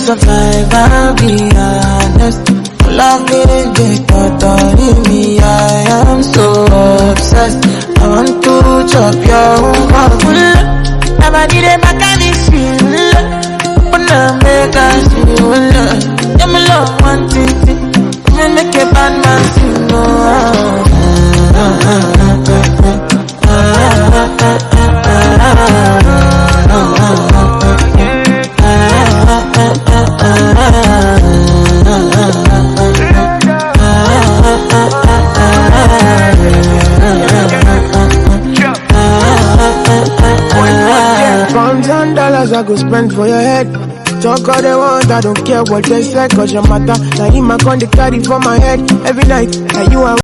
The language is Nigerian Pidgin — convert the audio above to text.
survive, I'll be honest. Love me, me, I am so obsessed. I want to chop your heart. Never did it back at this feel. But now make us feel. Yeah, me love one thing. Me make a bad man feel. $1,000 I go spend for your head. Talk all they want, I don't care what they say, cause your matter. Now him I con the carry for my head every night. Now you are